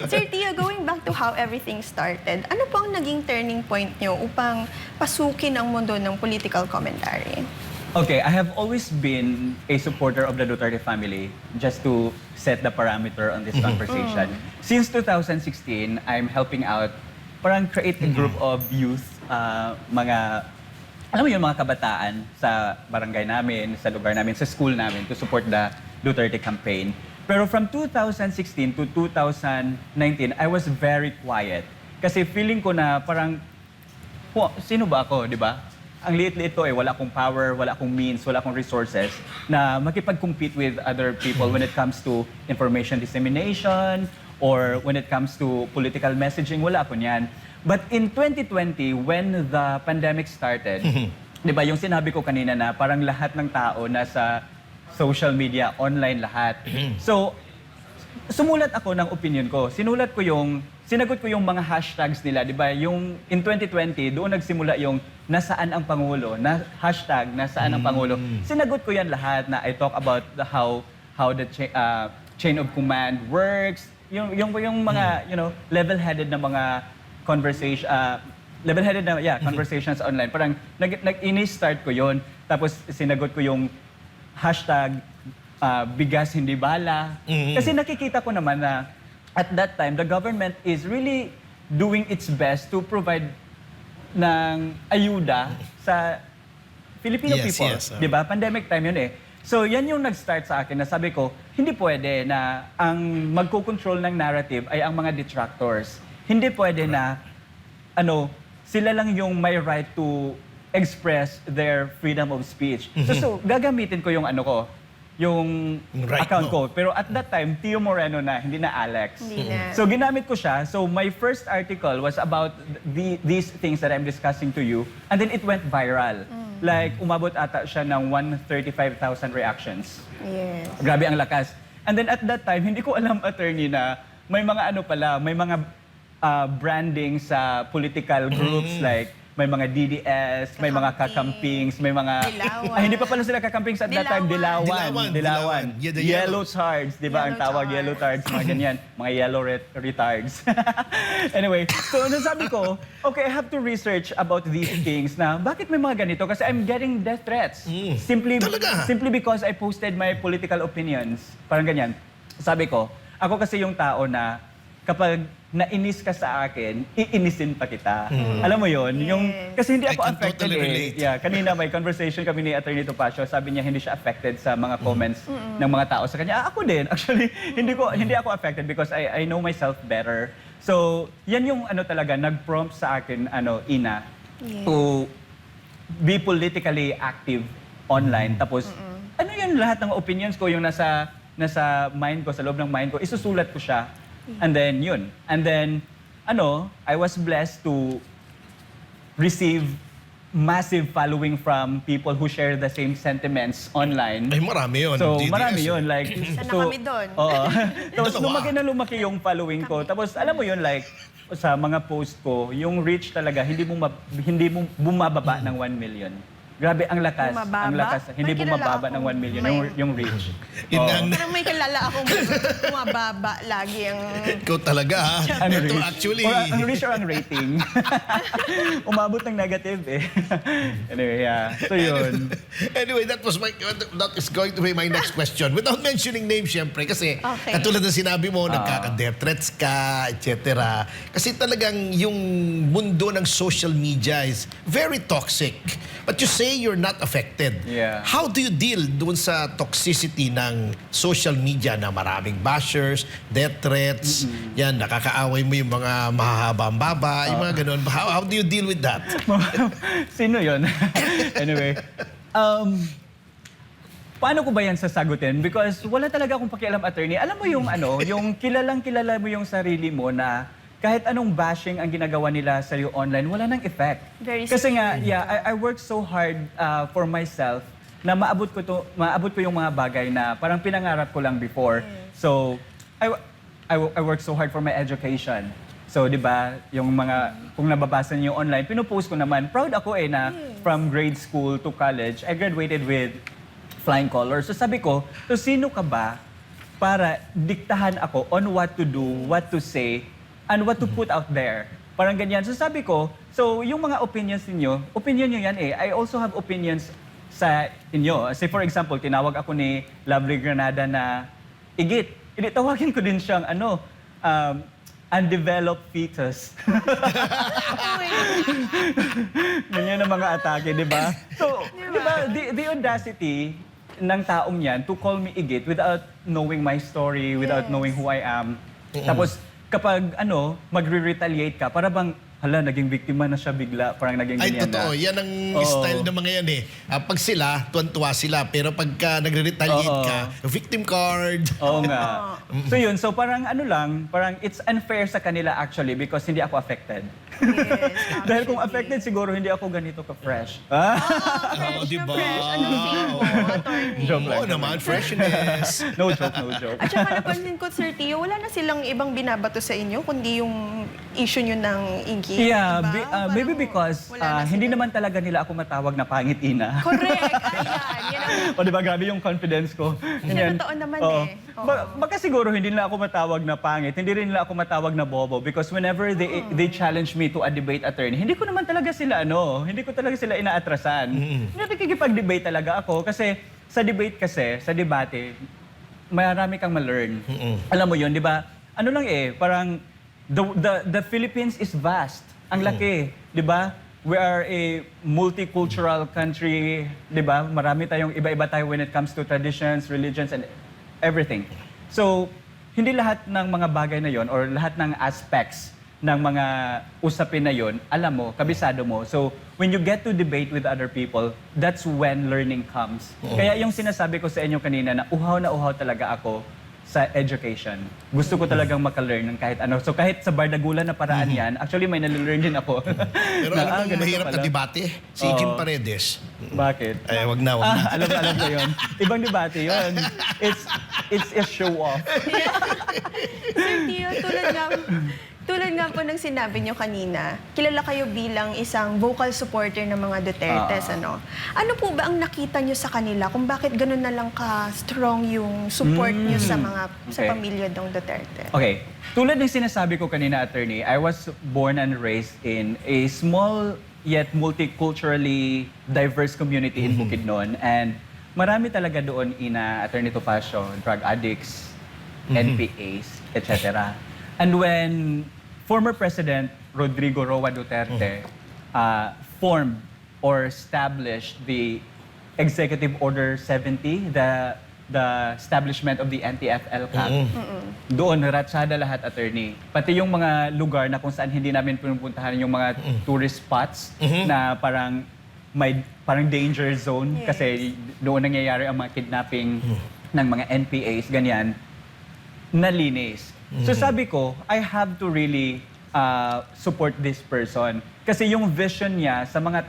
Sir Tio, going back to how everything started, ano po ang naging turning point nyo upang pasukin ang mundo ng political commentary? Okay, I have always been a supporter of the Duterte family, just to set the parameter on this conversation. Since 2016, I'm helping out, parang create a group of youth, mga, alam mo yun, mga kabataan sa barangay namin, sa lugar namin, sa school namin, to support the Duterte campaign. Pero from 2016 to 2019, I was very quiet. Kasi feeling ko na parang, sino ba ako, di ba? Ang liit-liit ko wala akong power, wala akong means, wala akong resources na makipag-compete with other people when it comes to information dissemination or when it comes to political messaging, wala ako niyan. But in 2020, when the pandemic started, di ba yung sinabi ko kanina na parang lahat ng tao nasa social media, online lahat. So, sumulat ako ng opinion ko. Sinagot ko yung mga hashtags nila, di ba? Yung in 2020, doon nagsimula yung nasaan ang Pangulo, hashtag nasaan ang Pangulo. Sinagot ko yan lahat na I talk about how the chain of command works, yung mga, level-headed na mga conversation, conversations online. Parang ini-start ko yon. Tapos sinagot ko yung hashtag bigas hindi bala. Kasi nakikita ko naman na at that time, the government is really doing its best to provide ng ayuda sa Filipino people. Diba? Pandemic time yun eh. So yan yung nag-start sa akin na sabi ko, hindi pwede na ang magko-control ng narrative ay ang mga detractors. Hindi pwede na sila lang yung may right to express their freedom of speech. So gagamitin ko yung yung account ko. Pero at that time, Tio Moreno na, hindi na Alex. Hindi na. So ginamit ko siya. So my first article was about these things that I'm discussing to you. And then it went viral. Like, umabot ata siya ng 135,000 reactions. Yes. Grabe ang lakas. And then at that time, hindi ko alam, attorney, na may mga may mga branding sa political groups like may mga DDS, may mga kakampings, may mga... Dilawan. Ay, hindi pa pala sila kakampings at that time. Dilawan. Yeah, the Yellow tards, di ba? Ang tawag, yellow tards, mga ganyan. Mga yellow retards. Anyway, so nasabi ko, okay, I have to research about these things na bakit may mga ganito? Kasi I'm getting death threats. Simply because I posted my political opinions. Parang ganyan. Sabi ko, ako kasi yung tao na kapag nainis ka sa akin, iinisin pa kita. Alam mo yon, kasi hindi ako affected totally relate. Kanina may conversation kami ni Attorney Topacio, sabi niya hindi siya affected sa mga comments ng mga tao sa kanya. Ako din, actually, hindi ako affected because I know myself better. So, yan yung talaga nag-prompt sa akin, Ina, to be politically active online. Tapos, yun lahat ng opinions ko, yung nasa mind ko, sa loob ng mind ko, isusulat ko siya. And then, yun. And then, I was blessed to receive massive following from people who share the same sentiments online. Ay, marami yun. So, DDS, marami yun. Like, Sana kami doon. Oo. Tapos, lumaki na lumaki yung following ko. Tapos, alam mo yun, like, sa mga post ko, yung reach talaga, hindi mo bumababa ng 1 million. Grabe, ang lakas. Bumababa? Ang lakas. Hindi May kilala bumababa ng akong 1 million, may- yung reach. Parang may kilala akong bumababa lagi ang... Ikaw talaga, ha? Ano Ito reach? actually... Or ang reach or ang rating? Umabot ng negative eh. Anyway, yeah. So yun. Anyway, that is going to be my next question. Without mentioning names, syempre, kasi Okay. katulad ng sinabi mo, nagkaka-death threats ka, etc. Kasi talagang yung mundo ng social media is very toxic. But you say you're not affected. Yeah. How do you deal dun sa toxicity ng social media na maraming bashers, death threats, yan, nakakaaway mo yung mga mahahabang baba, yung mga ganun. How do you deal with that? Sino yun? Anyway, paano ko ba yan sasagutin? Because wala talaga akong pakialam, attorney. Alam mo yung yung kilalang-kilala mo yung sarili mo na kahit anong bashing ang ginagawa nila sa iyo online, wala nang effect. Very Kasi nga, secure. I work so hard for myself na maabot ko yung mga bagay na parang pinangarap ko lang before. So, I work so hard for my education. So, di ba, yung mga, kung nababasa niyo online, pinupost ko naman. Proud ako na from grade school to college, I graduated with flying colors. So sabi ko, so sino ka ba para diktahan ako on what to do, what to say, and what to put out there. Parang ganyan. So sabi ko, so yung mga opinions ninyo, opinion nyo yan eh. I also have opinions sa inyo. Say for example, tinawag ako ni Lovely Granada na igit. Tawagin ko din siyang undeveloped fetus. Ganyan ang mga atake, di ba? So, di ba, the audacity ng taong yan to call me igit without knowing my story, without knowing who I am. Tapos, kapag magre-retaliate ka, para bang, hala, naging biktima na siya bigla, parang naging Ay, ganyan totoo. na. Yan ang Oo. style ng mga yan eh. Pag sila, tuwan-tuwa sila. Pero pagka nagre-retaliate Oo. ka, victim card. Oo nga. So yun, so parang parang it's unfair sa kanila actually because hindi ako affected. Yes, Dahil kung actually. affected, siguro hindi ako ganito ka-fresh. Oo, di ba? Fresh. Anong feel mo, attorney? Joke lang. Oo naman, freshness. No joke, no joke. At saka napansin ko, Sir Tio, wala na silang ibang binabato sa inyo, kundi yung issue nyo ng igit. Yeah, diba? Parang maybe because wala na hindi sila. naman talaga nila ako matawag na pangit ina. Correct. Ayan. Yan ang O di ba, grabe yung confidence ko. Ganyan. totoo naman Oo. eh. Oo. Baka siguro hindi nila ako matawag na pangit, hindi rin nila ako matawag na bobo because whenever they challenge me to a debate attorney, hindi ko naman talaga sila hindi ko talaga sila inaatrasan. Nakikipag-debate talaga ako kasi sa debate, marami kang ma-learn. Alam mo yun, di ba? Ano lang parang the Philippines is vast. Ang laki, di ba? We are a multicultural country, di ba? Marami tayong iba-iba tayo when it comes to traditions, religions, and everything. So, hindi lahat ng mga bagay na yon or lahat ng aspects ng mga usapin na yon, alam mo, kabisado mo. So, when you get to debate with other people, that's when learning comes. Kaya yung sinasabi ko sa inyo kanina na uhaw talaga ako sa education. Gusto ko talagang makalearn ng kahit ano. So kahit sa bardagulan na paraan yan, actually may nalilearn din ako. Pero Na, alam mo, ganito mahirap na pala. debate. Si Jim Paredes. Bakit? Ay, wag na, wag na. Alam ko yun. Ibang debate yun. It's a show off. Sir Tio, tulad nga po ng sinabi nyo kanina, kilala kayo bilang isang vocal supporter ng mga Dutertes, ano? Ano po ba ang nakita nyo sa kanila kung bakit ganun na lang ka-strong yung support nyo sa Okay. pamilya ng Duterte? Okay. Tulad ng sinasabi ko kanina, attorney, I was born and raised in a small yet multiculturally diverse community in Bukidnon. And marami talaga doon attorney Topacio, drug addicts, NPAs, etc. And when former President Rodrigo Roa Duterte formed or established the Executive Order 70, the establishment of the NTF-ELCAC, doon ratsada lahat, attorney. Pati yung mga lugar na kung saan hindi namin pinupuntahan yung mga tourist spots na parang may parang danger zone Yes. kasi doon nangyayari ang mga kidnapping ng mga NPAs, ganyan, nalinis. So sabi ko, I have to really support this person. Kasi yung vision niya sa mga